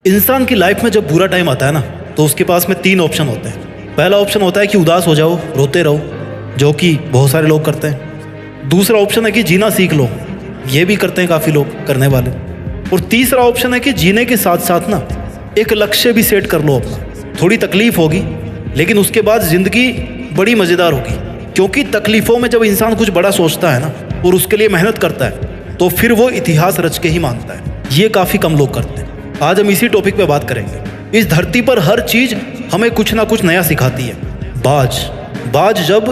इंसान की लाइफ में जब बुरा टाइम आता है ना, तो उसके पास में 3 ऑप्शन होते हैं। पहला ऑप्शन होता है कि उदास हो जाओ, रोते रहो, जो कि बहुत सारे लोग करते हैं। दूसरा ऑप्शन है कि जीना सीख लो, ये भी करते हैं काफ़ी लोग करने वाले। और तीसरा ऑप्शन है कि जीने के साथ साथ ना एक लक्ष्य भी सेट कर लो अपना। थोड़ी तकलीफ होगी, लेकिन उसके बाद ज़िंदगी बड़ी मज़ेदार होगी, क्योंकि तकलीफ़ों में जब इंसान कुछ बड़ा सोचता है ना और उसके लिए मेहनत करता है, तो फिर वो इतिहास रच के ही मानता है। ये काफ़ी कम लोग करते हैं। आज हम इसी टॉपिक पे बात करेंगे। इस धरती पर हर चीज़ हमें कुछ ना कुछ नया सिखाती है। बाज जब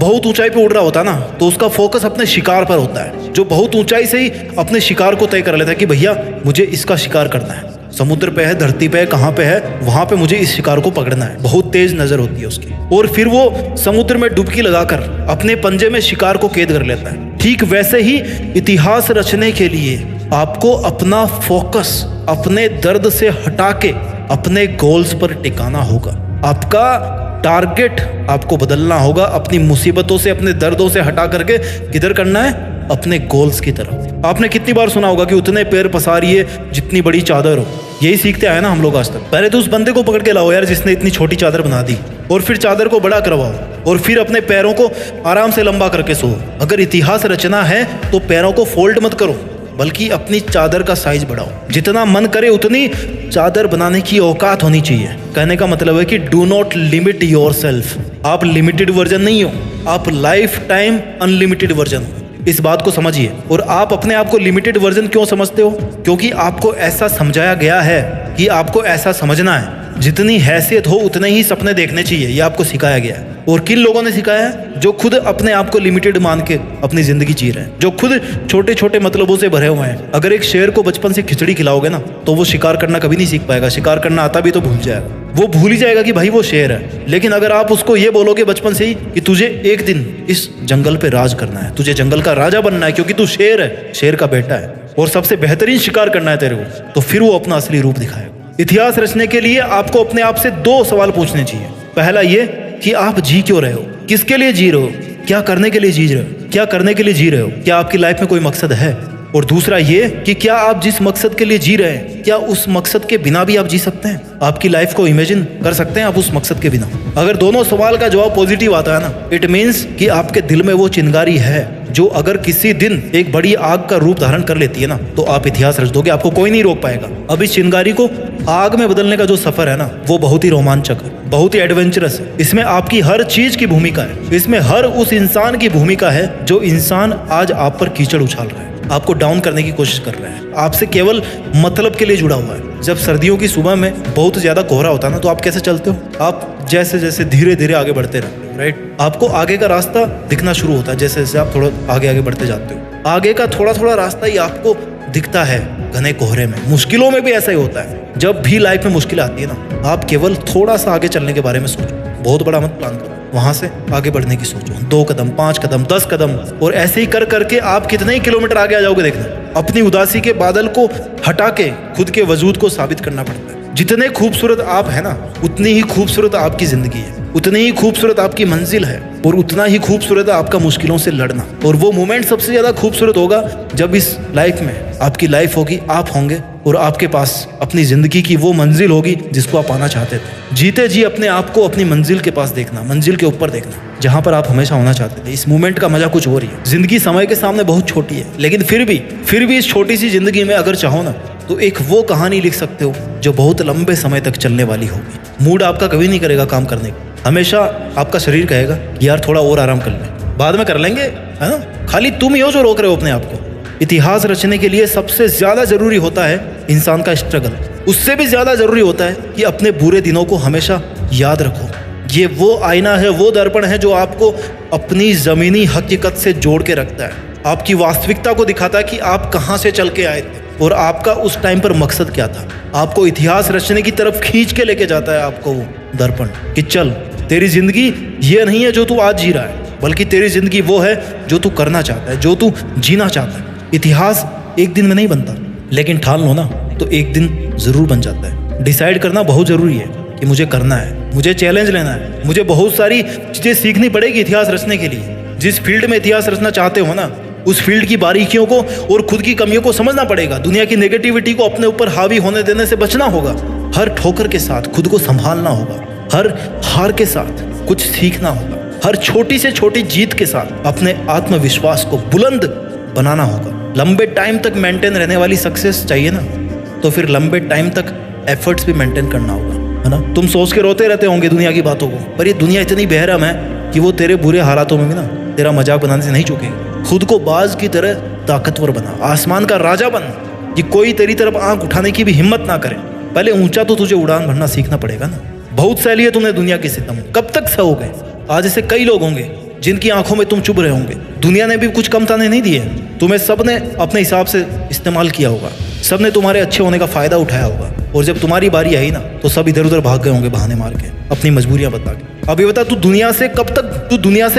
बहुत ऊंचाई पे उड़ रहा होता है ना, तो उसका फोकस अपने शिकार पर होता है, जो बहुत ऊंचाई से ही अपने शिकार को तय कर लेता है कि भैया मुझे इसका शिकार करना है। समुद्र पे है, धरती पे है, कहाँ पे है, वहाँ पे मुझे इस शिकार को पकड़ना है। बहुत तेज नज़र होती है उसकी, और फिर वो समुद्र में डुबकी लगाकर अपने पंजे में शिकार को कैद कर लेता है। ठीक वैसे ही इतिहास रचने के लिए आपको अपना फोकस अपने दर्द से हटा के अपने गोल्स पर टिकाना होगा। आपका टारगेट आपको बदलना होगा, अपनी मुसीबतों से, अपने दर्दों से हटा करके किधर करना है? अपने गोल्स की तरफ। आपने कितनी बार सुना होगा कि उतने पैर पसारिए जितनी बड़ी चादर हो। यही सीखते आए ना हम लोग आज तक। पहले तो उस बंदे को पकड़ के लाओ यार जिसने इतनी छोटी चादर बना दी, और फिर चादर को बड़ा करवाओ, और फिर अपने पैरों को आराम से लंबा करके सो। अगर इतिहास रचना है तो पैरों को फोल्ड मत करो, बल्कि अपनी चादर का साइज बढ़ाओ। जितना मन करे उतनी चादर बनाने की औकात होनी चाहिए। कहने का मतलब है कि डू नॉट लिमिट योरसेल्फ। आप लिमिटेड वर्जन नहीं हो, आप लाइफ टाइम अनलिमिटेड वर्जन हो। इस बात को समझिए। और आप अपने आप को लिमिटेड वर्जन क्यों समझते हो? क्योंकि आपको ऐसा समझाया गया है कि आपको ऐसा समझना है। जितनी हैसियत हो उतने ही सपने देखने चाहिए, ये आपको सिखाया गया है। और किन लोगों ने सिखाया है? जो खुद अपने आप को लिमिटेड मान के अपनी जिंदगी जी रहे हैं, जो खुद छोटे छोटे मतलबों से भरे हुए हैं। अगर एक शेर को बचपन से खिचड़ी खिलाओगे ना, तो वो शिकार करना कभी नहीं सीख पाएगा। शिकार करना आता भी तो भूल जाएगा, वो भूल ही जाएगा कि भाई वो शेर है। लेकिन अगर आप उसको ये बोलोगे बचपन से ही कि तुझे एक दिन इस जंगल पे राज करना है, तुझे जंगल का राजा बनना है, क्योंकि तू शेर है, शेर का बेटा है, और सबसे बेहतरीन शिकार करना है तेरे को, तो फिर वो अपना असली रूप दिखाएगा। इतिहास रचने के लिए आपको अपने आप से 2 सवाल पूछने चाहिए। पहला ये कि आप जी क्यों रहे हो, किसके लिए जी रहे हो, क्या करने के लिए जी रहे हो, क्या करने के लिए जी रहे हो, क्या आपकी लाइफ में कोई मकसद है। और दूसरा ये कि क्या आप जिस मकसद के लिए जी रहे हैं, क्या उस मकसद के बिना भी आप जी सकते हैं? आपकी लाइफ को इमेजिन कर सकते हैं आप उस मकसद के बिना? अगर दोनों सवाल का जवाब पॉजिटिव आता है ना, इट मीन्स कि आपके दिल में वो चिंगारी है जो अगर किसी दिन एक बड़ी आग का रूप धारण कर लेती है ना, तो आप इतिहास रच दोगे, आपको कोई नहीं रोक पाएगा। अब इस चिंगारी को आग में बदलने का जो सफर है ना, वो बहुत ही रोमांचक है, बहुत ही एडवेंचरस है। इसमें आपकी हर चीज की भूमिका है, इसमें हर उस इंसान की भूमिका है जो इंसान आज आप पर कीचड़ उछाल रहा है, आपको डाउन करने की कोशिश कर रहा है, आपसे केवल मतलब के लिए जुड़ा हुआ है। जब सर्दियों की सुबह में बहुत ज्यादा कोहरा होता है ना, तो आप कैसे चलते हो? आप जैसे जैसे धीरे धीरे आगे बढ़ते रहते हो, राइट? आपको आगे का रास्ता दिखना शुरू होता है जैसे जैसे आप थोड़ा आगे आगे बढ़ते जाते हो। आगे का थोड़ा थोड़ा रास्ता ही आपको दिखता है घने कोहरे में। मुश्किलों में भी ऐसा ही होता है। जब भी लाइफ में मुश्किल आती है ना, आप केवल थोड़ा सा आगे चलने के बारे में सोचो, बहुत बड़ा मत प्लान करो, वहां से आगे बढ़ने की सोचो। 2 कदम, 5 कदम, 10 कदम, और ऐसे ही कर करके आप कितने ही किलोमीटर आगे आ जाओगे देखना। अपनी उदासी के बादल को हटा के खुद के वजूद को साबित करना पड़ता है। जितने खूबसूरत आप है ना, उतनी ही खूबसूरत आपकी जिंदगी है, उतनी ही खूबसूरत आपकी मंजिल है, और उतना ही खूबसूरत है आपका मुश्किलों से लड़ना। और वो मोमेंट सबसे ज्यादा खूबसूरत होगा जब इस लाइफ में आपकी लाइफ होगी, आप होंगे, और आपके पास अपनी जिंदगी की वो मंजिल होगी जिसको आप पाना चाहते थे। जीते जी अपने आप को अपनी मंजिल के पास देखना, मंजिल के ऊपर देखना, जहां पर आप हमेशा होना चाहते थे। इस मोमेंट का मजा कुछ और ही है। जिंदगी समय के सामने बहुत छोटी है, लेकिन फिर भी इस छोटी सी जिंदगी में अगर चाहो ना, तो एक वो कहानी लिख सकते हो जो बहुत लंबे समय तक चलने वाली होगी। मूड आपका कभी नहीं करेगा काम करने का, हमेशा आपका शरीर कहेगा यार थोड़ा और आराम कर ले, बाद में कर लेंगे, है ना? खाली तुम ही हो जो रोक रहे हो अपने आप को। इतिहास रचने के लिए सबसे ज्यादा जरूरी होता है इंसान का स्ट्रगल। उससे भी ज्यादा जरूरी होता है कि अपने बुरे दिनों को हमेशा याद रखो। ये वो आईना है, वो दर्पण है जो आपको अपनी जमीनी हकीकत से जोड़ के रखता है, आपकी वास्तविकता को दिखाता है कि आप कहाँ से चल के आए थे और आपका उस टाइम पर मकसद क्या था। आपको इतिहास रचने की तरफ खींच के लेके जाता है आपको वो दर्पण कि चल, तेरी जिंदगी ये नहीं है जो तू आज जी रहा है, बल्कि तेरी जिंदगी वो है जो तू करना चाहता है, जो तू जीना चाहता है। इतिहास एक दिन में नहीं बनता, लेकिन ठान लो ना तो एक दिन जरूर बन जाता है। डिसाइड करना बहुत जरूरी है कि मुझे करना है, मुझे चैलेंज लेना है, मुझे बहुत सारी चीजें सीखनी पड़ेगी इतिहास रचने के लिए। जिस फील्ड में इतिहास रचना चाहते हो ना, उस फील्ड की बारीकियों को और खुद की कमियों को समझना पड़ेगा। दुनिया की नेगेटिविटी को अपने ऊपर हावी होने देने से बचना होगा। हर ठोकर के साथ खुद को संभालना होगा। हर हार के साथ कुछ सीखना होगा। हर छोटी से छोटी जीत के साथ अपने आत्मविश्वास को बुलंद बनाना होगा। लंबे टाइम तक मेंटेन रहने वाली सक्सेस चाहिए ना, तो फिर लंबे टाइम तक एफर्ट्स भी मेंटेन करना होगा, है ना। तुम सोच के रोते रहते होंगे दुनिया की बातों को, पर ये दुनिया इतनी बेरहम है कि वो तेरे बुरे हालातों में भी ना तेरा मजाक बनाने से नहीं चूकेगी। खुद को बाज की तरह ताकतवर बना, आसमान का राजा बन कि कोई तेरी तरफ आंख उठाने की भी हिम्मत ना करे। पहले ऊंचा तो तुझे उड़ान भरना सीखना पड़ेगा ना। बहुत सह लिए तुमने दुनिया के सितम, कब तक सहोगे। आज ऐसे कई लोग होंगे जिनकी आंखों में तुम चुभ रहे होंगे। दुनिया ने भी कुछ कम ताने नहीं दिए, तुम्हें सबने अपने हिसाब से इस्तेमाल किया होगा। सबने तुम्हारे अच्छे होने का फायदा उठाया होगा, और जब तुम्हारी बारी आई ना तो सब इधर उधर भाग गए होंगे बहाने मार के, अपनी मजबूरियां बता के। अब ये बता, तू दुनिया से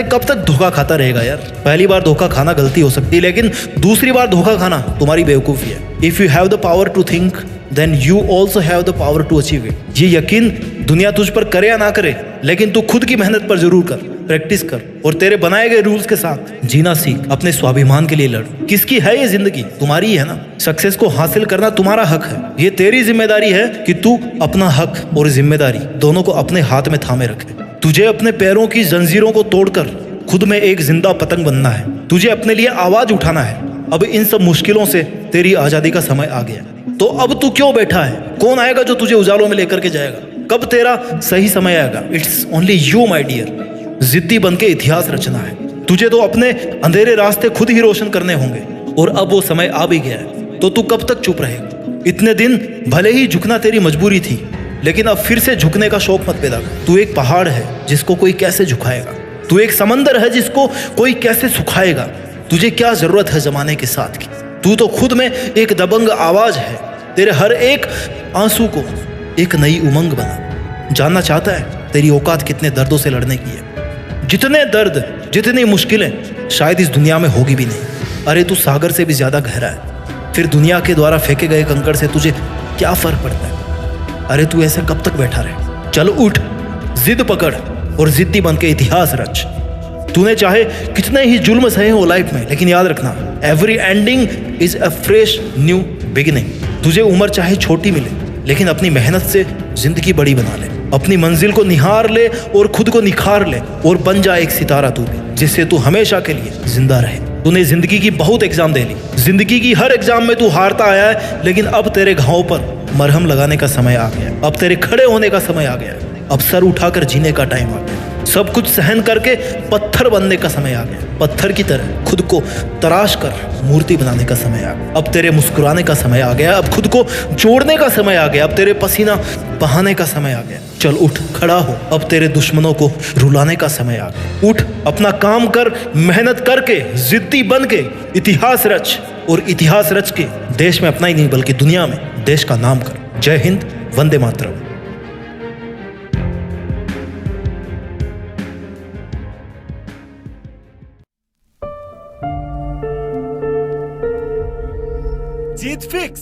कब तक धोखा खाता रहेगा यार। पहली बार धोखा खाना गलती हो सकती है, लेकिन दूसरी बार धोखा खाना तुम्हारी बेवकूफ़ी है। If you have the power to think then you also have the power to achieve it. ये यकीन दुनिया तुझ पर करे या ना करे, लेकिन तू खुद की मेहनत पर जरूर कर, प्रैक्टिस कर, और तेरे बनाए गए रूल्स के साथ जीना सीख। अपने स्वाभिमान के लिए लड़। किसकी है ये जिंदगी? तुम्हारी ही है ना। सक्सेस को हासिल करना तुम्हारा हक है। ये तेरी जिम्मेदारी है कि तू अपना हक और जिम्मेदारी दोनों को अपने हाथ में थामे रखे। तुझे अपने पैरों की जंजीरों को तोड़कर खुद में एक जिंदा पतंग बनना है। तुझे अपने लिए आवाज उठाना है। अब इन सब मुश्किलों से तेरी आजादी का समय आ गया, तो अब तू क्यों बैठा है? कौन आएगा जो तुझे उजालों में लेकर के जाएगा? कब तेरा सही समय आएगा? It's only you my dear. जिद्दी बन के इतिहास रचना है। तुझे तो अपने अंधेरे रास्ते खुद ही रोशन करने होंगे, और अब वो समय आ भी गया है। तो तू कब तक चुप रहेगा? इतने दिन भले ही झुकना तेरी मजबूरी थी, लेकिन अब फिर से झुकने का शौक मत पैदा कर। तू एक पहाड़ है जिसको कोई कैसे झुकाएगा। तू एक समंदर है जिसको कोई कैसे सुखाएगा। तुझे क्या जरूरत है जमाने के साथ की? तू तो खुद में एक दबंग आवाज है। तेरे हर एक आंसू को एक नई उमंग बना। जानना चाहता है तेरी औकात कितने दर्दों से लड़ने की है? जितने दर्द, जितनी मुश्किलें शायद इस दुनिया में होगी भी नहीं। अरे तू सागर से भी ज्यादा गहरा है। फिर दुनिया के द्वारा फेंके गए कंकड़ से तुझे क्या फर्क पड़ता है? अरे तू ऐसे कब तक बैठा रहे? चल उठ, जिद पकड़ और जिद्दी बन के इतिहास रच। तूने चाहे कितने ही जुल्म सहे हो लाइफ में, लेकिन याद रखना, every ending is a fresh new beginning. तुझे उम्र चाहे छोटी मिले, लेकिन अपनी मेहनत से जिंदगी बड़ी बना ले। अपनी मंजिल को निहार ले और खुद को निखार ले, और बन जा एक सितारा तू भी, जिससे तू हमेशा के लिए जिंदा रहे। तूने जिंदगी की बहुत एग्जाम दे ली। जिंदगी की हर एग्जाम में तू हारता आया है, लेकिन अब तेरे घावों पर मरहम लगाने का समय आ गया। अब तेरे खड़े होने का समय आ गया। अब सर उठाकर जीने का टाइम आ गया। सब कुछ सहन करके पत्थर बनने का समय आ गया। पत्थर की तरह खुद को तराश कर मूर्ति बनाने का समय आ गया। अब तेरे मुस्कुराने का समय आ गया। अब खुद को जोड़ने का समय आ गया। अब तेरे पसीना बहाने का समय आ गया। चल उठ, खड़ा हो। अब तेरे दुश्मनों को रुलाने का समय आ गया। उठ, अपना काम कर, मेहनत करके, जिद्दी बन के इतिहास रच, और इतिहास रच के देश में अपना ही नहीं बल्कि दुनिया में देश का नाम कर। जय हिंद, वंदे मातरम। जीत फिक्स।